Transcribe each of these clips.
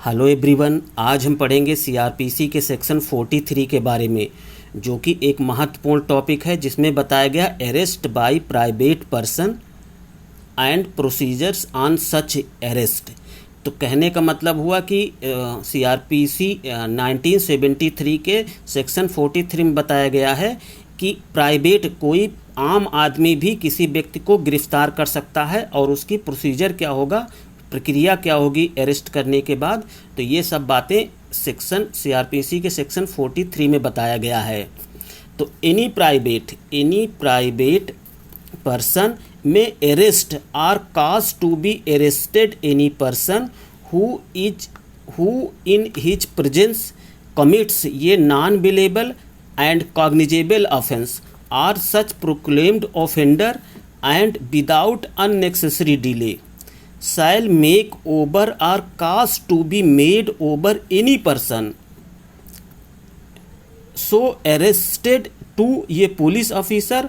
Hello everyone, आज हम पढ़ेंगे सीआरपीसी के सेक्शन 43 के बारे में, जो कि एक महत्वपूर्ण टॉपिक है जिसमें बताया गया arrest by private person and procedures on such arrest. तो कहने का मतलब हुआ कि सीआरपीसी 1973 के सेक्शन 43 में बताया गया है कि प्राइवेट कोई आम आदमी भी किसी व्यक्ति को गिरफ्तार कर सकता है और उसकी प्रोसीजर क्या होगा, प्रक्रिया क्या होगी अरेस्ट करने के बाद। तो ये सब बातें सेक्शन सीआरपीसी के सेक्शन 43 में बताया गया है। तो एनी प्राइवेट पर्सन में arrest or cause to be arrested any person who in his presence commits a non bailable and cognizable offence or such proclaimed offender and without unnecessary delay shall make over or cause to be made over any person so arrested to ये police officer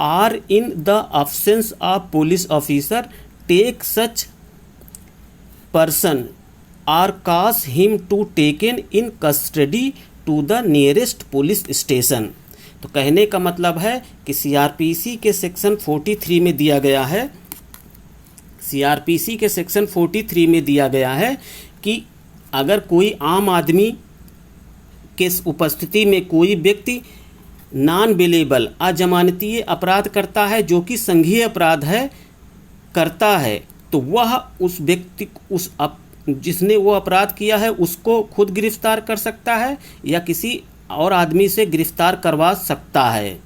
or in the absence of police officer take such person or cause him to taken in custody to the nearest police station। तो कहने का मतलब है कि CrPC के section 43 में दिया गया है, सीआरपीसी के सेक्शन 43 में दिया गया है कि अगर कोई आम आदमी के उपस्थिति में कोई व्यक्ति नॉन बिलेबल अजमानतीय अपराध करता है जो कि संघीय अपराध है करता है, तो वह उस व्यक्ति जिसने वो अपराध किया है उसको खुद गिरफ्तार कर सकता है या किसी और आदमी से गिरफ्तार करवा सकता है।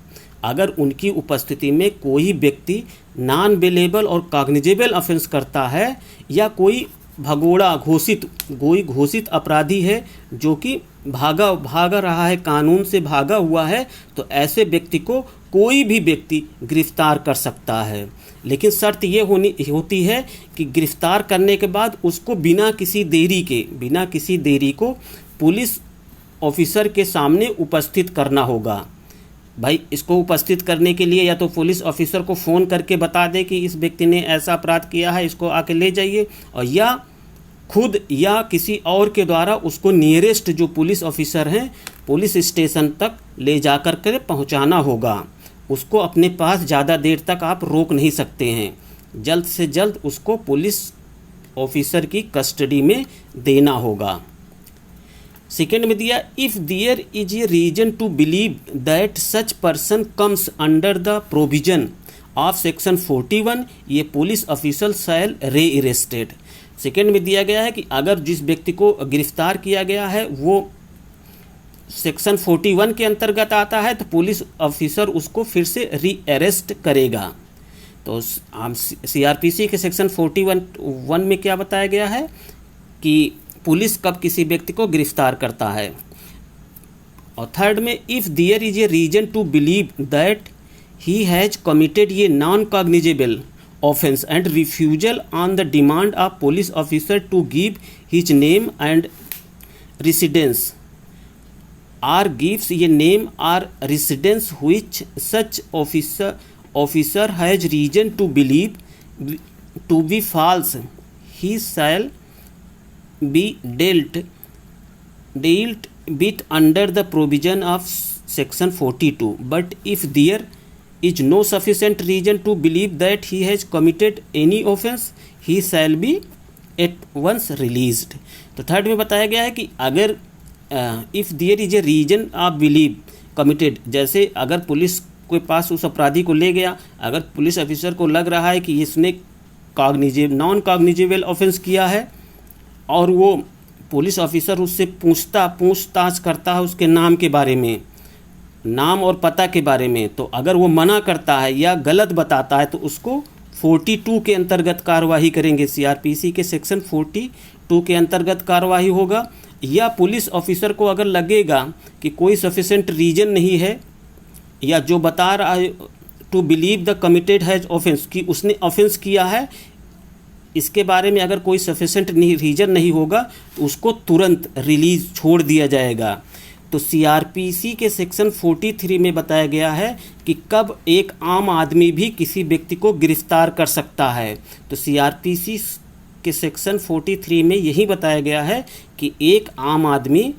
अगर उनकी उपस्थिति में कोई व्यक्ति नॉन बिलेबल और कॉग्निजेबल ऑफेंस करता है या कोई घोषित अपराधी है जो कि भागा रहा है, कानून से भागा हुआ है, तो ऐसे व्यक्ति को कोई भी व्यक्ति गिरफ्तार कर सकता है। लेकिन शर्त ये होती है कि गिरफ्तार करने के बाद उसको बिना किसी देरी को पुलिस ऑफिसर के सामने उपस्थित करना होगा। भाई इसको उपस्थित करने के लिए या तो पुलिस ऑफिसर को फ़ोन करके बता दे कि इस व्यक्ति ने ऐसा अपराध किया है, इसको आके ले जाइए, और या खुद या किसी और के द्वारा उसको नियरेस्ट जो पुलिस ऑफिसर हैं पुलिस स्टेशन तक ले जाकर के पहुंचाना होगा। उसको अपने पास ज़्यादा देर तक आप रोक नहीं सकते हैं, जल्द से जल्द उसको पुलिस ऑफिसर की कस्टडी में देना होगा। सेकेंड में दिया if there is a reason to believe that such person comes under the provision of section 41 ये पुलिस ऑफिसर शैल रे अरेस्टेड। सेकेंड में दिया गया है कि अगर जिस व्यक्ति को गिरफ्तार किया गया है वो सेक्शन 41 के अंतर्गत आता है तो पुलिस ऑफिसर उसको फिर से री अरेस्ट करेगा। तो हम सीआरपीसी के सेक्शन 41 में क्या बताया गया है कि पुलिस कब किसी व्यक्ति को गिरफ्तार करता है। और थर्ड में if there is a reason to believe that he has committed a non cognizable offence and refusal on the demand of police officer to give his name and residence or gives a name or residence which such officer has reason to believe to be false he shall be dealt with under the provision of section 42, but if there is no sufficient reason to believe that he has committed any offense he shall be at once released। तो third में बताया गया है कि अगर if there is a reason of believe committed, जैसे अगर police के पास उस अपराधी को ले गया, अगर पुलिस ऑफिसर को लग रहा है कि इसने नॉन कॉग्निजेबल ऑफेंस किया है और वो पुलिस ऑफिसर उससे पूछताछ करता है उसके नाम के बारे में, नाम और पता के बारे में, तो अगर वो मना करता है या गलत बताता है तो उसको 42 के अंतर्गत कार्रवाई करेंगे। सीआरपीसी के सेक्शन 42 के अंतर्गत कार्रवाई होगा। या पुलिस ऑफिसर को अगर लगेगा कि कोई सफिशेंट रीजन नहीं है या जो बता रहा है to believe the committed has offence कि उसने ऑफेंस किया है, इसके बारे में अगर कोई सफिशेंट रीजन नहीं होगा तो उसको तुरंत रिलीज छोड़ दिया जाएगा। तो सीआरपीसी के सेक्शन 43 में बताया गया है कि कब एक आम आदमी भी किसी व्यक्ति को गिरफ्तार कर सकता है। तो सीआरपीसी के सेक्शन 43 में यही बताया गया है कि एक आम आदमी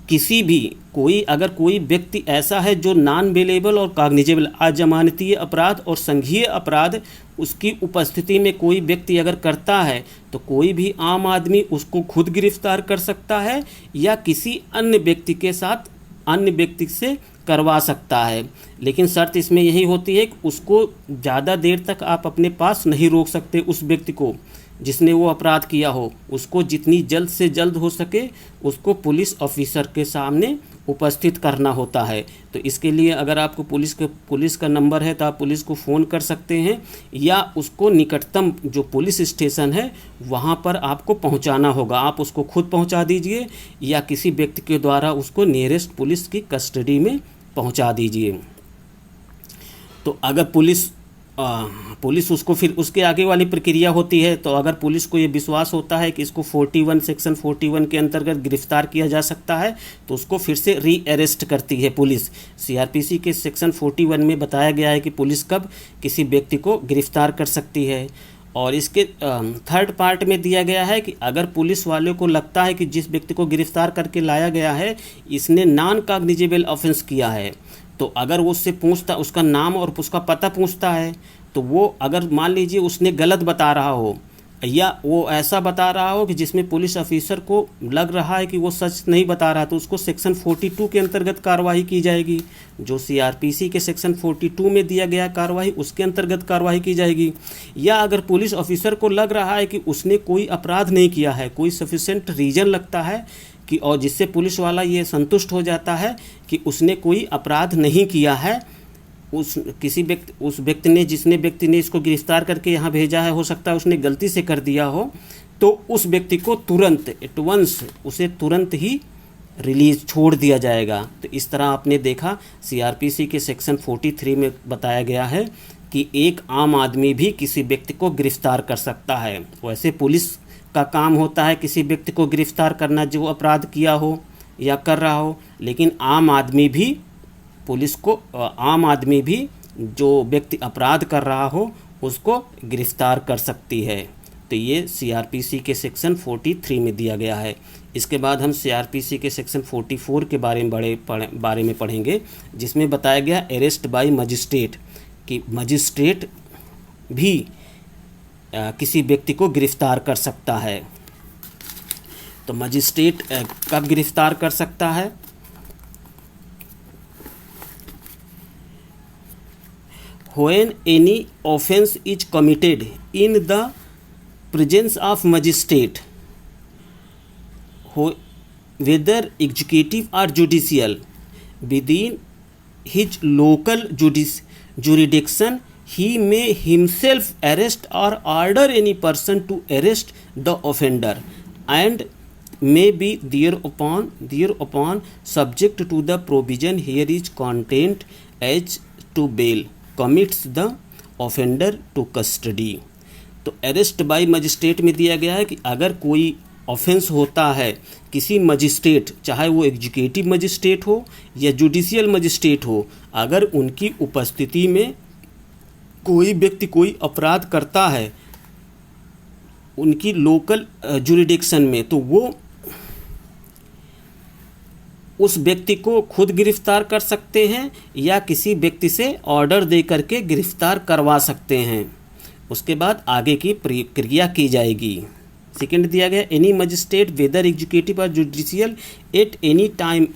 किसी भी अगर कोई व्यक्ति ऐसा है जो नॉन बेलेबल और कॉग्निजेबल अजमानतीय अपराध और संघीय अपराध उसकी उपस्थिति में कोई व्यक्ति अगर करता है तो कोई भी आम आदमी उसको खुद गिरफ्तार कर सकता है या किसी अन्य व्यक्ति से करवा सकता है। लेकिन शर्त इसमें यही होती है कि उसको ज़्यादा देर तक आप अपने पास नहीं रोक सकते। उस व्यक्ति को जिसने वो अपराध किया हो उसको जितनी जल्द से जल्द हो सके उसको पुलिस ऑफिसर के सामने उपस्थित करना होता है। तो इसके लिए अगर आपको पुलिस का नंबर है तो आप पुलिस को फ़ोन कर सकते हैं या उसको निकटतम जो पुलिस स्टेशन है वहाँ पर आपको पहुँचाना होगा। आप उसको खुद पहुँचा दीजिए या किसी व्यक्ति के द्वारा उसको नियरेस्ट पुलिस की कस्टडी में पहुँचा दीजिए। तो अगर पुलिस उसको फिर उसके आगे वाली प्रक्रिया होती है। तो अगर पुलिस को ये विश्वास होता है कि इसको 41 सेक्शन 41 के अंतर्गत गिरफ्तार किया जा सकता है तो उसको फिर से री अरेस्ट करती है पुलिस। सीआरपीसी के सेक्शन 41 में बताया गया है कि पुलिस कब किसी व्यक्ति को गिरफ्तार कर सकती है। और इसके थर्ड पार्ट में दिया गया है कि अगर पुलिस वाले को लगता है कि जिस व्यक्ति को गिरफ्तार करके लाया गया है इसने नॉन कॉग्निजेबल ऑफेंस किया है, तो अगर वो उससे पूछता, उसका नाम और उसका पता पूछता है, तो वो अगर मान लीजिए उसने गलत बता रहा हो या वो ऐसा बता रहा हो कि जिसमें पुलिस ऑफिसर को लग रहा है कि वो सच नहीं बता रहा, तो उसको सेक्शन 42 के अंतर्गत कार्रवाई की जाएगी। जो सीआरपीसी के सेक्शन 42 में दिया गया कार्रवाई उसके अंतर्गत कार्रवाई की जाएगी। या अगर पुलिस ऑफिसर को लग रहा है कि उसने कोई अपराध नहीं किया है, कोई सफिशेंट रीज़न लगता है कि और जिससे पुलिस वाला ये संतुष्ट हो जाता है कि उसने कोई अपराध नहीं किया है, उस व्यक्ति ने इसको गिरफ्तार करके यहाँ भेजा है, हो सकता है उसने गलती से कर दिया हो, तो उस व्यक्ति को उसे तुरंत ही रिलीज छोड़ दिया जाएगा। तो इस तरह आपने देखा सीआरपीसी के सेक्शन 43 में बताया गया है कि एक आम आदमी भी किसी व्यक्ति को गिरफ्तार कर सकता है। वैसे पुलिस का काम होता है किसी व्यक्ति को गिरफ्तार करना जो अपराध किया हो या कर रहा हो, लेकिन आम आदमी भी जो व्यक्ति अपराध कर रहा हो उसको गिरफ्तार कर सकती है। तो ये सीआरपीसी के सेक्शन 43 में दिया गया है। इसके बाद हम सीआरपीसी के सेक्शन 44 के बारे में पढ़ेंगे, जिसमें बताया गया अरेस्ट बाय मजिस्ट्रेट कि मजिस्ट्रेट भी किसी व्यक्ति को गिरफ्तार कर सकता है। तो मजिस्ट्रेट कब गिरफ्तार कर सकता है? When any offense is committed in the presence of magistrate, whether executive or judicial, within his local jurisdiction, he may himself arrest or order any person to arrest the offender, and may be thereupon subject to the provision here is contained as to bail commits the offender to custody। तो arrest bye magistrate में दिया गया है कि अगर कोई offence होता है किसी मजिस्ट्रेट, चाहे वो एग्जीक्यूटिव मजिस्ट्रेट हो या जुडिशियल मजिस्ट्रेट हो, अगर उनकी उपस्थिति में कोई व्यक्ति कोई अपराध करता है उनकी लोकल जुरिडिक्शन में, तो वो उस व्यक्ति को खुद गिरफ्तार कर सकते हैं या किसी व्यक्ति से ऑर्डर दे करके गिरफ्तार करवा सकते हैं। उसके बाद आगे की प्रक्रिया की जाएगी। सेकंड दिया गया एनी मजिस्ट्रेट वेदर एग्जीक्यूटिव और judicial at any time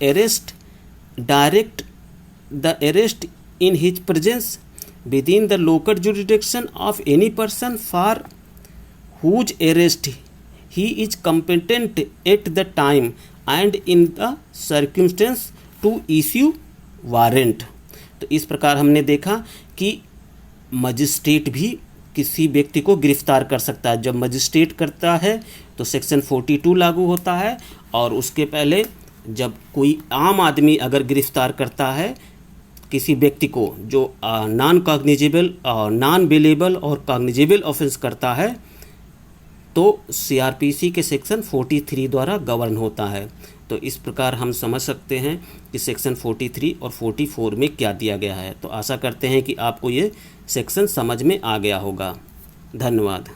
direct the arrest in his presence within the local jurisdiction of any person for whose arrest he is competent at the time and in the circumstances to issue warrant. तो इस प्रकार हमने देखा कि magistrate भी किसी व्यक्ति को गिरफ्तार कर सकता है। जब मजिस्ट्रेट करता है तो सेक्शन 42 लागू होता है, और उसके पहले जब कोई आम आदमी अगर गिरफ्तार करता है किसी व्यक्ति को जो नॉन बेलेबल और कॉग्निजेबल ऑफेंस करता है, तो सीआरपीसी के सेक्शन 43 द्वारा गवर्न होता है। तो इस प्रकार हम समझ सकते हैं कि सेक्शन 43 और 44 में क्या दिया गया है। तो आशा करते हैं कि आपको ये सेक्शन समझ में आ गया होगा। धन्यवाद।